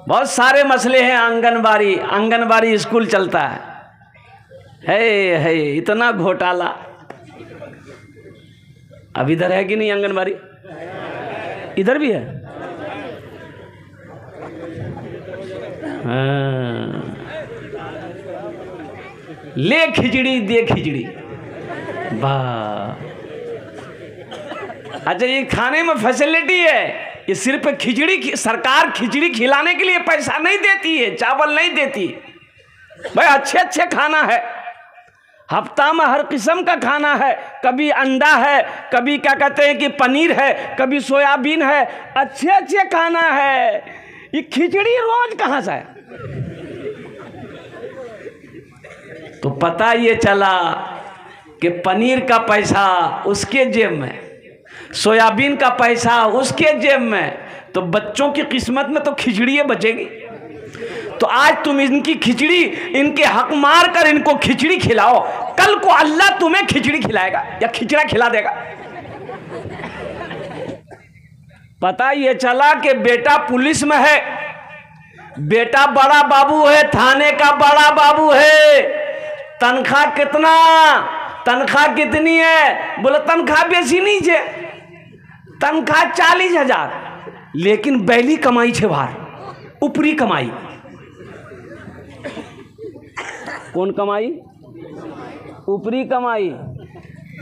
बहुत सारे मसले हैं। आंगनबाड़ी स्कूल चलता है इतना घोटाला। अब इधर है कि नहीं आंगनबाड़ी? इधर भी है। हाँ। ले खिचड़ी दे खिचड़ी, वाह। अच्छा, ये खाने में फैसिलिटी है, ये सिर्फ खिचड़ी, सरकार खिचड़ी खिलाने के लिए पैसा नहीं देती है, चावल नहीं देती भाई। अच्छे अच्छे खाना है, हफ्ता में हर किस्म का खाना है। कभी अंडा है, कभी क्या कहते हैं कि पनीर है, कभी सोयाबीन है, अच्छे अच्छे खाना है। ये खिचड़ी रोज कहाँ से है? तो पता ये चला कि पनीर का पैसा उसके जेब में, सोयाबीन का पैसा उसके जेब में, तो बच्चों की किस्मत में तो खिचड़ी बचेगी। तो आज तुम इनकी खिचड़ी, इनके हक मार कर इनको खिचड़ी खिलाओ, कल को अल्लाह तुम्हें खिचड़ी खिलाएगा या खिचड़ा खिला देगा। पता ये चला कि बेटा पुलिस में है, बेटा बड़ा बाबू है, थाने का बड़ा बाबू है। तनख्वाह कितना, तनख्वाह कितनी है? बोले तनख्वाह बेसी नहीं है, तनख्वाह 40,000, लेकिन बैली कमाई छे बाहर, ऊपरी कमाई। कौन कमाई? ऊपरी कमाई।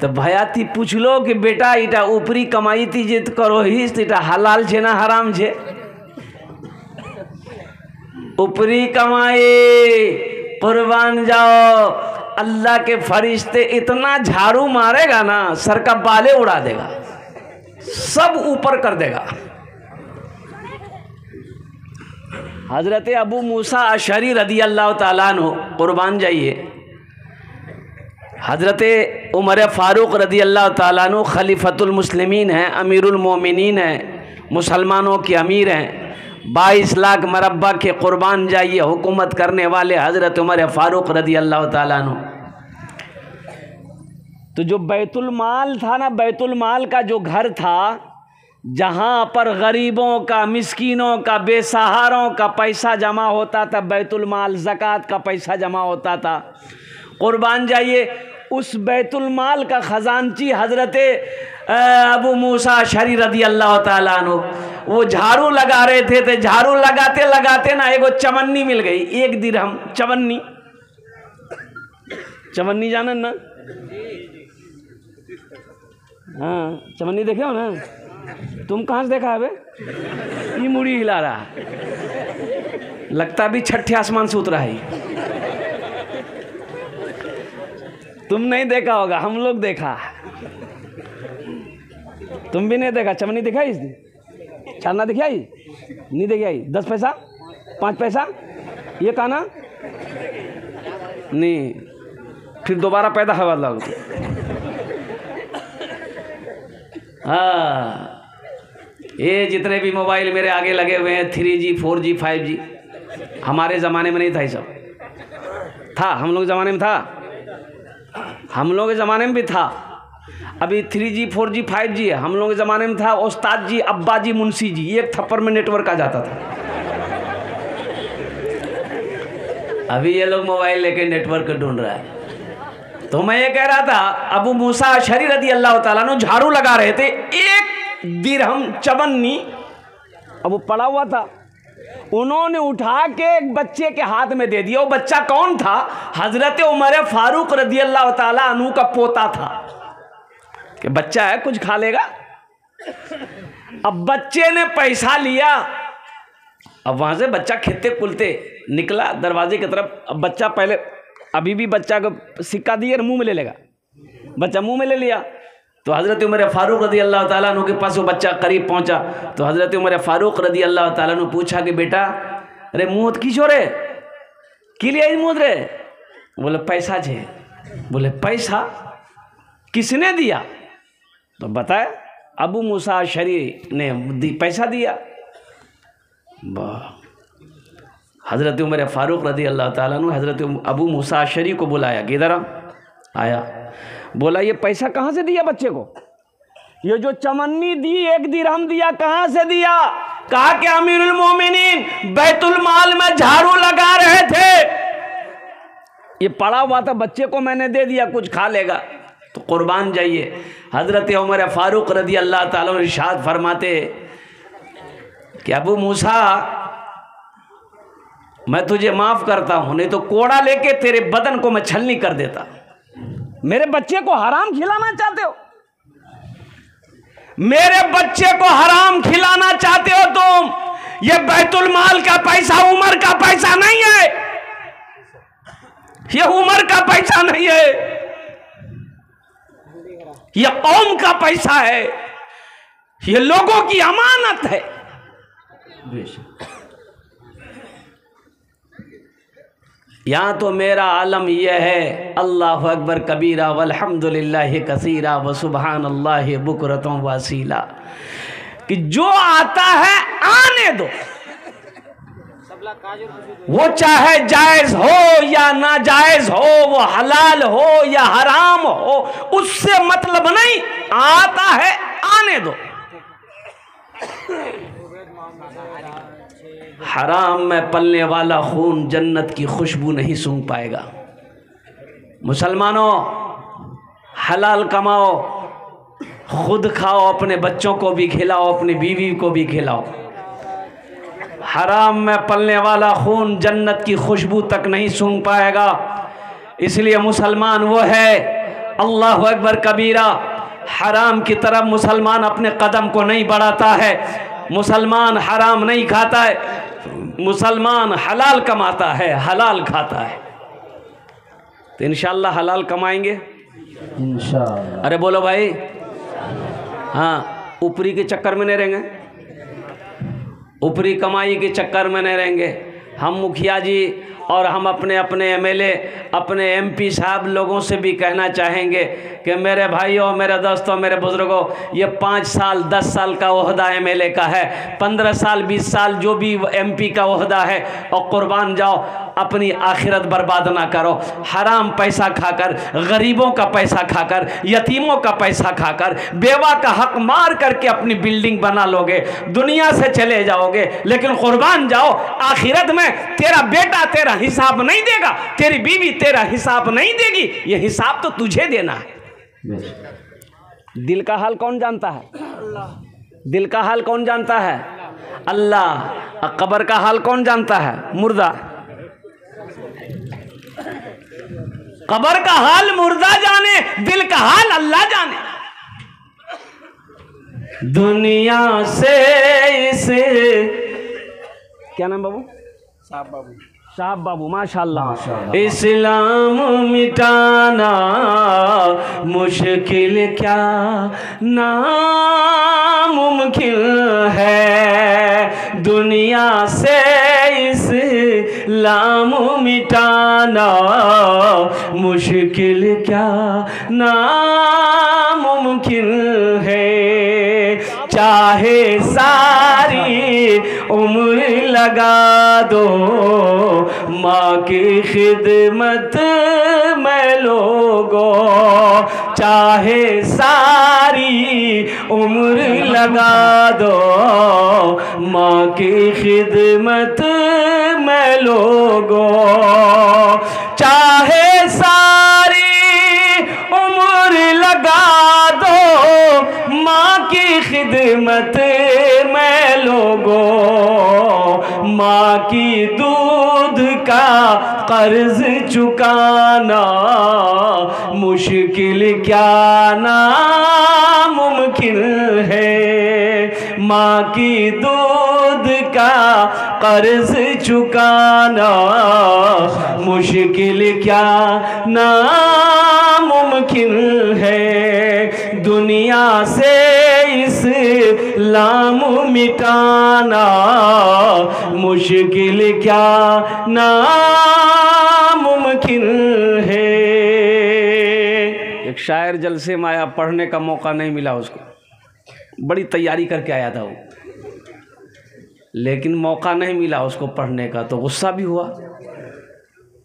तो भयाती पूछ लो कि बेटा इटा ऊपरी कमाई थी जे करो ही, इटा हलाल छे ना हराम छे? ऊपरी कमाई कुर्बान जाओ। अल्लाह के फरिश्ते इतना झाड़ू मारेगा ना, सर का बाले उड़ा देगा, सब ऊपर कर देगा। हजरत अबू मूसा अशरी रदी अल्लाह ताला अन्हु, कुर्बान जाइए, हजरत उमर फारूक रदी अल्लाह ताला अन्हु खलीफतुल मुस्लिमीन हैं, अमीरुल मोमिनीन हैं, मुसलमानों के अमीर हैं। 22 लाख मरबा के कुर्बान जाइए हुकूमत करने वाले हजरत उमर फारूक रदी अल्लाह ताला अन्हु। तो जो बैतुल माल था ना, बैतुल माल का जो घर था, जहाँ पर गरीबों का, मिस्कीनों का, बेसहारों का पैसा जमा होता था, बैतुल माल ज़कात का पैसा जमा होता था, कुर्बान जाइए, उस बैतुल माल का ख़जानची हज़रत अबू मूसा अशरी रदी अल्लाह ताला अन्हु, वो झाड़ू लगा रहे थे। तो झाड़ू लगाते लगाते ना एगो चवन्नी मिल गई, 1 दिरहम चवन्नी। चवन्नी जानन ना? हाँ, चवन्नी देखे हो ना? तुम कहाँ से देखा है बे? ये मुड़ी हिला रहा, लगता भी छठे आसमान से उतरा है। तुम नहीं देखा होगा, हम लोग देखा। तुम भी नहीं देखा? चवन्नी दिखाई इसने? छाना दिखाई? नहीं दिखाई? 10 पैसा, 5 पैसा, ये कहना नहीं, फिर दोबारा पैदा हवा लाओ। हाँ, ये जितने भी मोबाइल मेरे आगे लगे हुए हैं, 3G 4G 5G, हमारे ज़माने में नहीं था। ये सब था, हम लोग ज़माने में था, हम लोग के ज़माने में भी था। अभी 3G 4G 5G है, हम लोग के ज़माने में था उस्ताद जी, अब्बा जी, मुंशी जी, एक थप्पड़ में नेटवर्क आ जाता था। अभी ये लोग मोबाइल लेके नेटवर्क ढूंढ रहा है। तो मैं ये कह रहा था, अबू मूसा अशरी रदी अल्लाह ताला अन्हु झाड़ू लगा रहे थे, 1 दिरहम चवन्नी, अब वो पड़ा हुआ था, उन्होंने उठा के एक बच्चे के हाथ में दे दिया। वो बच्चा कौन था? हजरत उमर फारूक रदी अल्लाह ताला अन्हु का पोता था। कि बच्चा है, कुछ खा लेगा। अब बच्चे ने पैसा लिया, अब वहां से बच्चा खेलते कुलते निकला दरवाजे की तरफ। अब बच्चा पहले, अभी भी बच्चा को सिक्का दिए मुंह में ले लेगा, बच्चा मुंह में ले लिया। तो हज़रत उमर फारूक रदी अल्लाह ताला अन्हु के पास वो बच्चा करीब पहुंचा। तो हज़रत उमर फारूक रदी अल्लाह ताला अन्हु पूछा कि बेटा, अरे मुँह की छोरे की लिए मुँह रे? बोले पैसा छे। बोले पैसा किसने दिया? तो बताए अबू मूसा अशरी ने पैसा दिया। हज़रत उमर फारूक रदी अल्लाह ताला अन्हु हज़रत अबू मूसा अशरी को बुलाया, किधर आया? बोला ये पैसा कहाँ से दिया बच्चे को? ये जो चवन्नी दी 1 दिरहम दिया, कहाँ से दिया? कहा कि अमीरुल मोमिनीन बैतुल माल में झाड़ू लगा रहे थे, ये पड़ा हुआ था, बच्चे को मैंने दे दिया, कुछ खा लेगा तो कुर्बान जाइए। हजरत उमर फारूक रदी अल्लाह ताला अन्हु इरशाद फरमाते कि अबू मूसा, मैं तुझे माफ करता हूं, नहीं तो कोड़ा लेके तेरे बदन को मैं छलनी कर देता। मेरे बच्चे को हराम खिलाना चाहते हो, मेरे बच्चे को हराम खिलाना चाहते हो तुम। ये बैतुल माल का पैसा उमर का पैसा नहीं है, ये उमर का पैसा नहीं है, ये कौम का पैसा है, ये लोगों की अमानत है। यहां तो मेरा आलम यह है, अल्लाहु अकबर कबीरा वल्हम्दुलिल्लाहि कसीरा व सुबहानल्लाहि बुकरतुम वसीला, कि जो आता है आने दो, वो चाहे जायज हो या नाजायज हो, वो हलाल हो या हराम हो, उससे मतलब नहीं, आता है आने दो। हराम में पलने वाला खून जन्नत की खुशबू नहीं सूंघ पाएगा। मुसलमानों, हलाल कमाओ, खुद खाओ, अपने बच्चों को भी खिलाओ, अपनी बीवी को भी खिलाओ। हराम में पलने वाला खून जन्नत की खुशबू तक नहीं सूंघ पाएगा। इसलिए मुसलमान वो है, अल्लाहु अकबर कबीरा, हराम की तरफ मुसलमान अपने कदम को नहीं बढ़ाता है। मुसलमान हराम नहीं खाता है, मुसलमान हलाल कमाता है, हलाल खाता है। तो इंशाअल्लाह हलाल कमाएंगे इंशाअल्लाह। अरे बोलो भाई, हाँ, ऊपरी के चक्कर में नहीं रहेंगे, ऊपरी कमाई के चक्कर में नहीं रहेंगे। हम मुखिया जी और हम अपने अपने एमएलए, अपने एमपी साहब लोगों से भी कहना चाहेंगे कि मेरे भाइयों, मेरे दोस्तों, मेरे बुजुर्गों, ये 5 साल 10 साल का ओहदा एमएलए का है, 15 साल 20 साल जो भी एमपी का ओहदा है, और कुर्बान जाओ, अपनी आखिरत बर्बाद ना करो। हराम पैसा खाकर, गरीबों का पैसा खाकर, यतीमों का पैसा खाकर, बेवा का हक मार करके अपनी बिल्डिंग बना लोगे, दुनिया से चले जाओगे। लेकिन कुर्बान जाओ, आखिरत में तेरा बेटा तेरा हिसाब नहीं देगा, तेरी बीवी तेरा हिसाब नहीं देगी, ये हिसाब तो तुझे देना है। दिल का हाल कौन जानता है? दिल का हाल कौन जानता है? अल्लाह। कब्र का हाल कौन जानता है? मुर्दा। कब्र का हाल मुर्दा जाने, दिल का हाल अल्लाह जाने। दुनिया से इसे, क्या नाम बाबू? साहब बाबू। साहब बाबू, माशाल्लाह। इस्लाम मिटाना मुश्किल क्या नामुमकिन है, दुनिया से इस्लाम मिटाना मुश्किल क्या नामुमकिन है। चाहे सारी उम्र लगा दो माँ की खिदमत में लोगों, चाहे सारी उम्र लगा दो माँ की खिदमत में लोगों, चाहे सारी उम्र लगा दो माँ की खिदमत में लोगों, माँ की दूध का कर्ज चुकाना मुश्किल क्या नामुमकिन है। माँ की दूध का कर्ज चुकाना मुश्किल क्या नामुमकिन है। दुनिया से इस्लाम मिटाना मुश्किल क्या नामुमकिन है। एक शायर जलसे में आया, पढ़ने का मौका नहीं मिला उसको, बड़ी तैयारी करके आया था वो, लेकिन मौका नहीं मिला उसको पढ़ने का, तो गुस्सा भी हुआ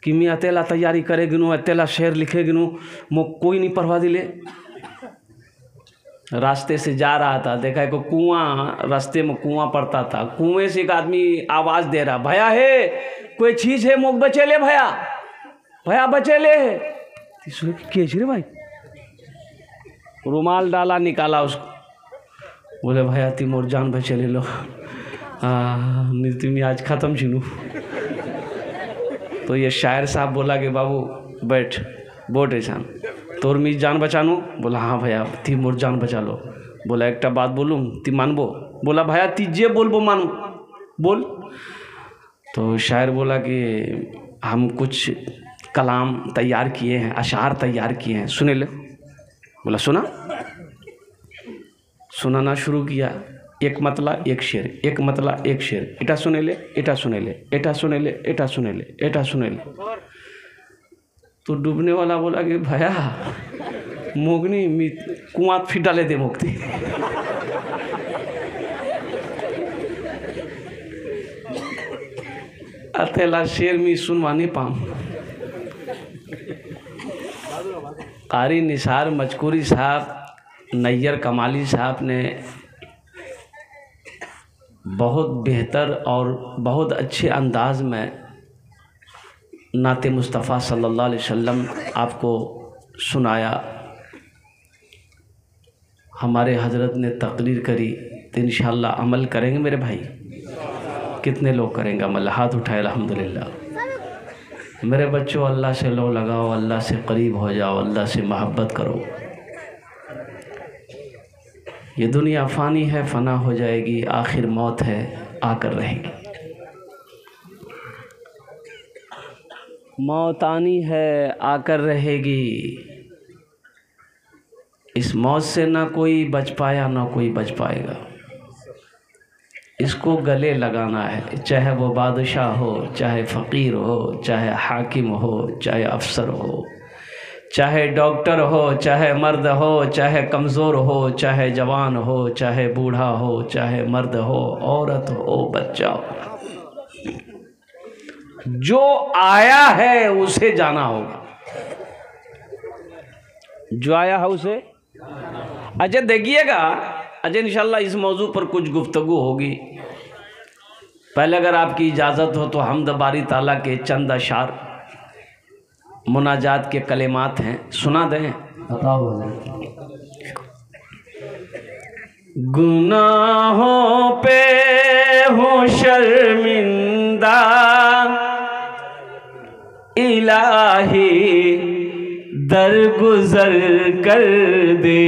कि मैं अतेला तैयारी करे गिनू, अतेला शेर लिखे गिनू, मो कोई नहीं पढ़वा दिले। रास्ते से जा रहा था, देखा एक कुआं, रास्ते में कुआं पड़ता था। कुएं से एक आदमी आवाज़ दे रहा, भैया है कोई चीज़ है मुख बचेले, भैया भैया बचेले है। कैसे रे भाई, रुमाल डाला, निकाला उसको, बोले भैया तुम और जान बचेले लो, तुम आज ख़त्म छीनू। तो ये शायर साहब बोला कि बाबू बैठ बोट ऐसा तोर मी जान बचानू। बोला हाँ भैया ती मोर जान बचा लो। बोला एक बात बोलूँ ती मानबो। बोला भैया ती जे बोलबो मानू बोल। तो शायर बोला कि हम कुछ कलाम तैयार किए हैं, अशार तैयार किए हैं, सुने ले। बोला सुना। सुनाना शुरू किया, एक मतला एक शेर, एक मतला एक शेर, एटा सुने ले, एटा सुने ले, एटा सुने ले, एटा सुने ले, एटा सुने ले। तो डूबने वाला बोला कि भैया मोगनी मी कुआं फिटा लेते मोगती। अतेला शेर मी सुनवानी पाम। कारी निसार मजकूरी साहब, नैयर कमाली साहब ने बहुत बेहतर और बहुत अच्छे अंदाज में नाते मुस्तफ़ा सल्लल्लाहु अलैहि वसल्लम आपको सुनाया। हमारे हजरत ने तकरीर करी, तो इंशाअल्लाह अमल करेंगे मेरे भाई। कितने लोग करेंगे अमल? हाथ उठाए अल्हम्दुलिल्लाह। मेरे बच्चों अल्लाह से लो लगाओ, अल्लाह से करीब हो जाओ, अल्लाह से मोहब्बत करो। ये दुनिया फ़ानी है, फ़ना हो जाएगी, आखिर मौत है आकर रहेगी। मौत आनी है आकर रहेगी, इस मौत से ना कोई बच पाया ना कोई बच पाएगा। इसको गले लगाना है, चाहे वो बादशाह हो, चाहे फ़कीर हो, चाहे हाकिम हो, चाहे अफसर हो, चाहे डॉक्टर हो, चाहे मर्द हो, चाहे कमज़ोर हो, चाहे जवान हो, चाहे बूढ़ा हो, चाहे मर्द हो, औरत हो, बच्चा हो। जो आया है उसे जाना होगा, जो आया है उसे। अच्छा देखिएगा, अच्छा इंशाल्लाह इस मौजू पर कुछ गुफ्तगू होगी। पहले अगर आपकी इजाज़त हो तो हमद बारी ताला के चंद अशार मुनाजात के कलेमात हैं, सुना दें। गुनाहों पे हूँ शर्मिंदा इलाही दरगुजर कर दे,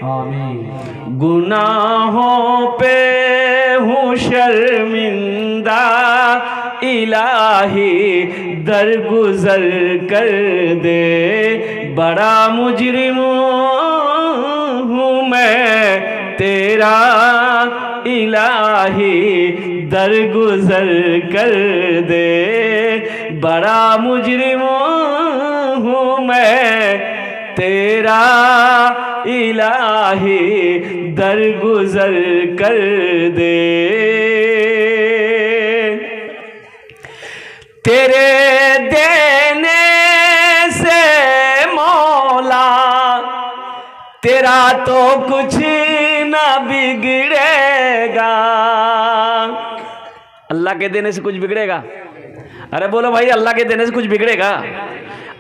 आमीन। गुनाहों पे हूँ शर्मिंदा इलाही दरगुजर कर दे, बड़ा मुजरिम हूँ मैं तेरा इलाही दरगुजर कर दे, बड़ा मुजरिम हूँ मैं तेरा इलाही दरगुजर कर दे। तेरे देने से मौला तेरा तो कुछ ना बिगड़ेगा। अल्लाह के देने से कुछ बिगड़ेगा? अरे बोलो भाई, अल्लाह के देने से कुछ बिगड़ेगा?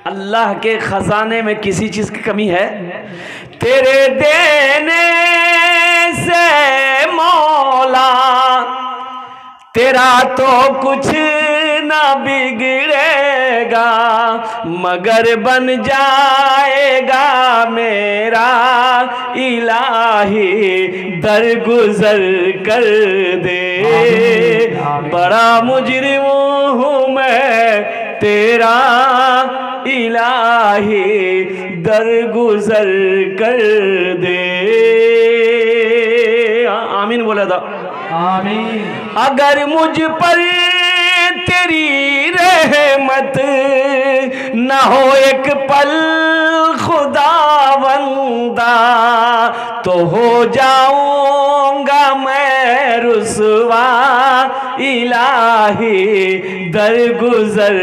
अल्लाह के खजाने में किसी चीज़ की कमी है? तेरे देने से मौला तेरा तो कुछ ना बिगड़ेगा, मगर बन जाएगा मेरा इलाही दरगुजर कर दे, बड़ा मुजरिम हूँ मैं तेरा इलाही दरगुजर कर दे। आमीन बोला था। आमीन। अगर मुझ पर तेरी रहमत न हो एक पल खुदावंदा, तो हो जाऊंगा मैं रुसवा इलाही दरगुजर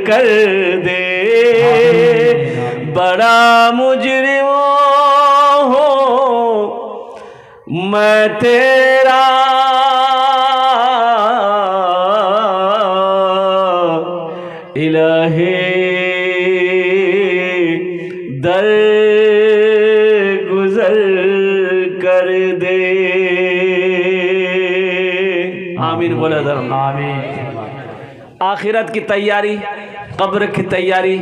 कर दे, बड़ा मुजरिम हूँ मैं तेरा, इलाही दर गुजर कर दे। आमीन बोले धर्म। आमीन। आखिरत की तैयारी, कब्र की तैयारी,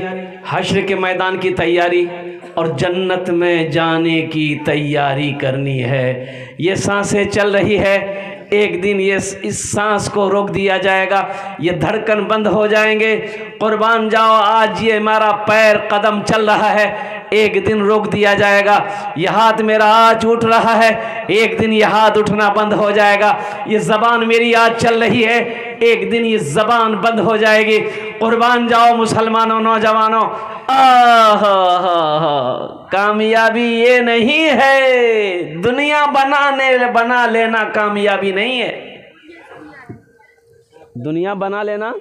हश्र के मैदान की तैयारी और जन्नत में जाने की तैयारी करनी है। ये सांसें चल रही है, एक दिन ये इस सांस को रोक दिया जाएगा, ये धड़कन बंद हो जाएंगे। कुर्बान जाओ, आज ये हमारा पैर कदम चल रहा है, एक दिन रोक दिया जाएगा। ये हाथ मेरा आज उठ रहा है, एक दिन ये हाथ उठना बंद हो जाएगा। ये ज़बान मेरी आज चल रही है, एक दिन ये ज़बान बंद हो जाएगी। कुर्बान जाओ मुसलमानों, नौजवानों। कामयाबी ये नहीं है, दुनिया बना लेना कामयाबी नहीं है। दुनिया बना लेना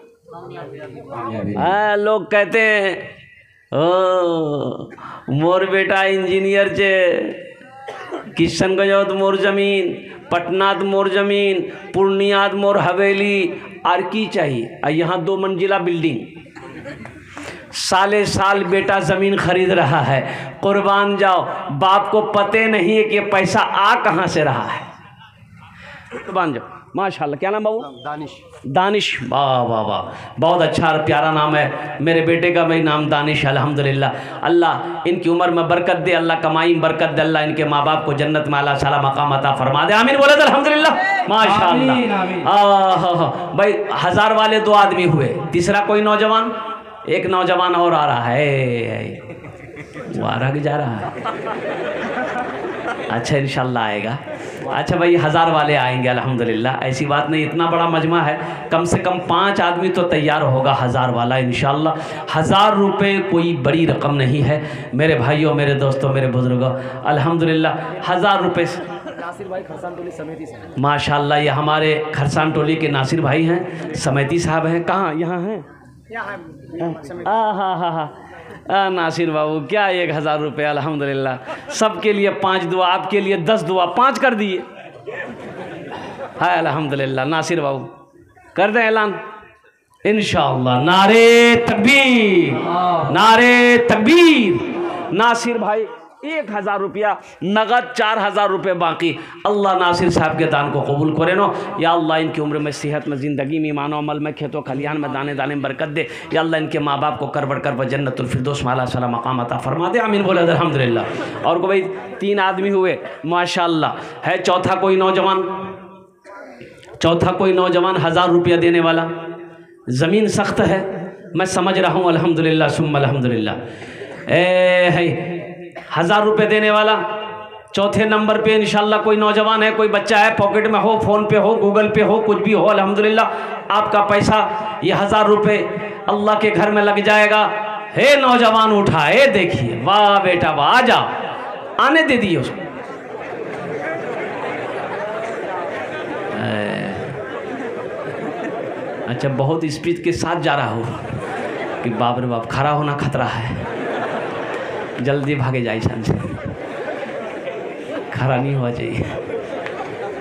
लोग कहते हैं मोर बेटा इंजीनियर चे, किशनगंज मोर जमीन, पटनात मोर जमीन, पूर्णियात मोर हवेली, और की चाहिए। यहाँ 2 मंजिला बिल्डिंग, साले साल बेटा ज़मीन खरीद रहा है। कुर्बान जाओ, बाप को पते नहीं है कि पैसा आ कहाँ से रहा है। कुर्बान जाओ, माशाल्लाह। क्या नाम बाबू? दानिश। दानिश, वाह वाह वाह, बहुत अच्छा और प्यारा नाम है। मेरे बेटे का भी नाम दानिश, अल्हम्दुलिल्लाह। अल्लाह इनकी उम्र में बरकत दे, अल्लाह कमाई में बरकत दे, अल्लाह इनके माँ बाप को जन्नत में आला साला मकाम अता फरमा दे। आमीन बोले तो अल्हम्दुलिल्लाह, माशाल्लाह। भाई 1000 वाले 2 आदमी हुए, तीसरा कोई नौजवान, एक नौजवान और आ रहा है, वो आ रहा जा रहा है। अच्छा इंशाल्लाह आएगा। अच्छा भाई 1000 वाले आएंगे अल्हम्दुलिल्लाह, ऐसी बात नहीं, इतना बड़ा मजमा है, कम से कम 5 आदमी तो तैयार होगा 1000 वाला इंशाल्लाह। 1000 रुपये कोई बड़ी रकम नहीं है मेरे भाइयों, मेरे दोस्तों, मेरे बुजुर्गों, अल्हम्दुलिल्लाह 1000 रुपये। नासिर भाई खरसान टोली समिति से, माशाल्लाह, ये हमारे खरसान टोली के नासिर भाई हैं, समिति साहब हैं। कहाँ? यहाँ हैं। हाँ नासिर बाबू, क्या 1000 रुपये अल्हम्दुलिल्लाह। सबके लिए 5 दुआ, आपके लिए 10 दुआ, 5 कर दिए। हाय अल्हम्दुलिल्लाह। नासिर बाबू कर दें ऐलान इंशाअल्लाह। नारे तकबीर, नारे तकबीर। नासिर भाई 1000 रुपया नगद, 4000 रुपये बाकी। अल्लाह नासिर साहब के दान को कबूल करे नो। या अल्लाह इनकी उम्र में, सेहत में, ज़िंदगी में, ईमान अमल में, खेतों खलियान में, दाने दाने में बरकत दे। या अल्लाह इनके माँ बाप को कर बढ़ कर जन्नतुल फिरदौस में आला साला मकाम अता फरमा दे। आमीन बोले अल्हम्दुलिल्लाह। और को भाई 3 आदमी हुए माशाअल्लाह। है चौथा कोई नौजवान, चौथा कोई नौजवान 1000 रुपया देने वाला। ज़मीन सख्त है, मैं समझ रहा हूँ, अल्हम्दुलिल्लाह सुम्मा अल्हम्दुलिल्लाह। 1000 रुपये देने वाला। चौथे नंबर पे इंशाल्लाह कोई नौजवान है, कोई बच्चा है, पॉकेट में हो, फ़ोन पे हो, गूगल पे हो, कुछ भी हो, अल्हम्दुलिल्लाह आपका पैसा ये 1000 रुपये अल्लाह के घर में लग जाएगा। हे नौजवान उठा, हे देखिए, वाह बेटा वाह, आ जाओ, आने दे दिए उसको। अच्छा, बहुत स्पीड के साथ जा रहा हो कि बाप रे बाप, खड़ा होना खतरा है, जल्दी भागे जाए, शन से खड़ा नहीं हुआ चाहिए।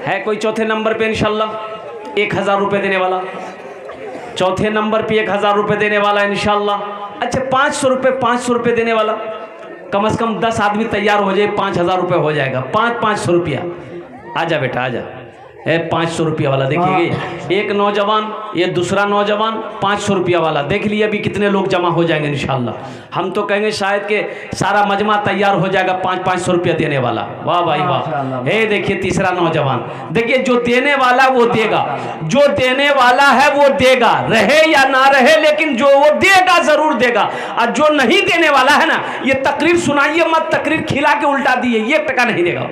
है कोई चौथे नंबर पे इंशाल्लाह 1000 रुपये देने वाला। चौथे नंबर पे 1000 रुपये देने वाला इंशाल्लाह। अच्छा 500 रुपये, 500 रुपये देने वाला। कम से कम 10 आदमी तैयार हो जाए, 5000 रुपये हो जाएगा। 500 रुपया। आजा बेटा आजा। है 500 रुपया वाला, देखिए एक नौजवान, ये दूसरा नौजवान 500 रुपया वाला। देख लिए अभी कितने लोग जमा हो जाएंगे इंशाल्लाह। हम तो कहेंगे शायद के सारा मजमा तैयार हो जाएगा 500 रुपया देने वाला। वाह भाई वाह। हे देखिए तीसरा नौजवान, देखिए जो देने वाला वो देगा, जो देने वाला है वो देगा, रहे या ना रहे, लेकिन जो वो देगा जरूर देगा। और जो नहीं देने वाला है ना, ये तकरीर सुनाइए मत, तकरीर खिला के उल्टा दिए, 1 टका नहीं देगा।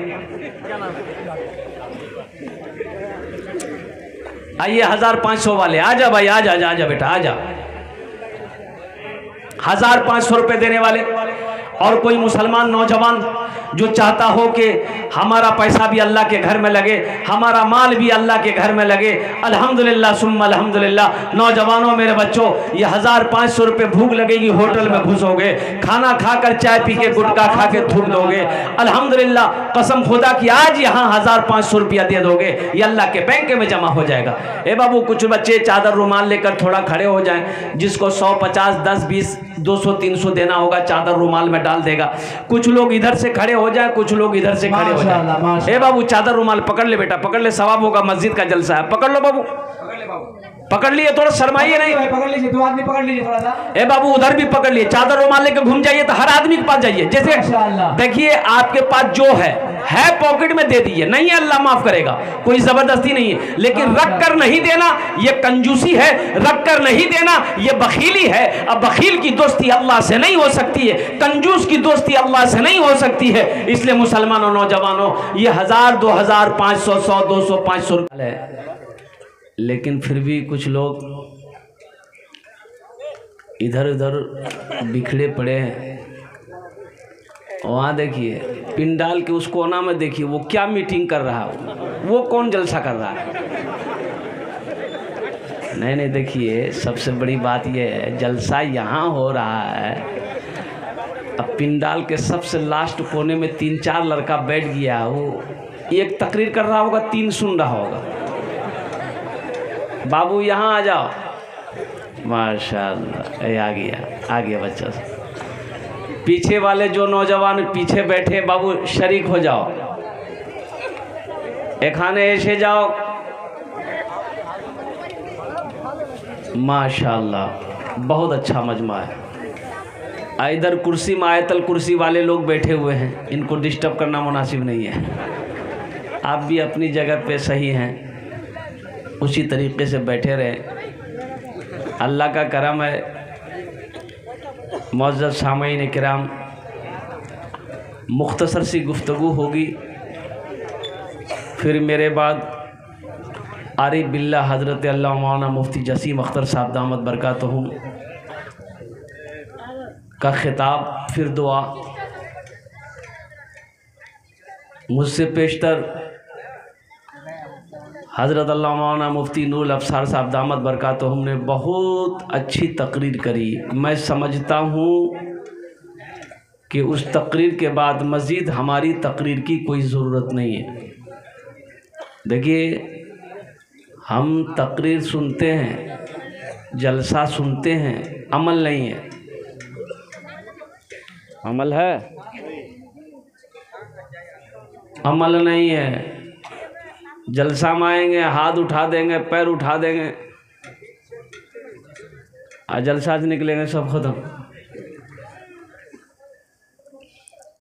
आइए 1500 वाले, आजा भाई, आजा आजा आजा बेटा आजा। 1500 रुपये देने वाले। और कोई मुसलमान नौजवान जो चाहता हो कि हमारा पैसा भी अल्लाह के घर में लगे, हमारा माल भी अल्लाह के घर में लगे, अल्हम्दुलिल्लाह सुम्मा अल्हम्दुलिल्लाह। नौजवानों मेरे बच्चों, ये 1500 रुपये भूख लगेगी, होटल में घुसोगे, खाना खाकर चाय पी के गुटखा खा के थूक दोगे, अल्हम्दुलिल्लाह कसम खुदा की आज यहाँ 1500 रुपया दे दोगे, ये अल्लाह के बैंक में जमा हो जाएगा। ए बाबू, कुछ बच्चे चादर रुमाल लेकर थोड़ा खड़े हो जाएं, जिसको 100, 50, 10, 20, 200, 300 देना होगा चादर रुमाल में डाल देगा। कुछ लोग इधर से खड़े हो जाए, कुछ लोग इधर से खड़े हो जाए। ए बाबू, चादर रुमाल पकड़ ले बेटा, पकड़ ले, सवाब होगा, मस्जिद का जलसा है। पकड़ लो बाबू, पकड़ लिए, थोड़ा शर्माइए नहीं, पकड़ लीजिए, 2 आदमी पकड़ लीजिए थोड़ा सा। ए बाबू, उधर भी पकड़ लिए, चादर रुमाल लेकर घूम जाइए, तो हर आदमी के पास जाइए। जैसे देखिए आपके पास जो है पॉकेट में दे दीजिए, नहीं है अल्लाह माफ करेगा, कोई जबरदस्ती नहीं है, लेकिन रख कर नहीं देना ये कंजूसी है, रख कर नहीं देना ये बखीली है। अब बखील की दोस्ती अल्लाह से नहीं हो सकती है, कंजूस की दोस्ती अल्लाह से नहीं हो सकती है। इसलिए मुसलमानों, नौजवानों, ये 1000, 2000, 500, 100, 200, 500 रुपये, लेकिन फिर भी कुछ लोग इधर उधर बिखरे पड़े हैं। वहाँ देखिए पिंडाल के उस कोना में देखिए वो क्या मीटिंग कर रहा है, वो कौन जलसा कर रहा है। नहीं, देखिए सबसे बड़ी बात ये है, जलसा यहाँ हो रहा है, अब पिंडाल के सबसे लास्ट कोने में 3-4 लड़का बैठ गया, वो एक तकरीर कर रहा होगा, 3 सुन रहा होगा। बाबू यहाँ आ जाओ, माशाअल्लाह, आ गया बच्चा। पीछे वाले जो नौजवान पीछे बैठे, बाबू शरीक हो जाओ, एक खाने ऐसे जाओ, माशाअल्लाह बहुत अच्छा मजमा है। इधर कुर्सी में आयतल कुर्सी वाले लोग बैठे हुए हैं, इनको डिस्टर्ब करना मुनासिब नहीं है। आप भी अपनी जगह पे सही हैं, उसी तरीके से बैठे रहे। अल्लाह का करम है, मुअज़्ज़ज़ सामईन किराम, मुख्तसर सी गुफ्तगू होगी, फिर मेरे बाद आरिफ बिल्ला हज़रत अल्लाह मौलाना मुफ्ती जसीम अख्तर साहब दामत बरकातहुम का खिताब, फिर दुआ। मुझसे पेशतर हज़रत अल्लाह मौलाना मुफ्ती नूरुल अब्सार साहब दामत बरकातहुम ने बहुत अच्छी तकरीर करी। मैं समझता हूँ कि उस तकरीर के बाद मज़ीद हमारी तकरीर की कोई ज़रूरत नहीं है। देखिए, हम तकरीर सुनते हैं, जलसा सुनते हैं, अमल नहीं है। अमल है? अमल नहीं है। जलसा में आएंगे, हाथ उठा देंगे, पैर उठा देंगे, जलसा से निकलेंगे, सब खत्म।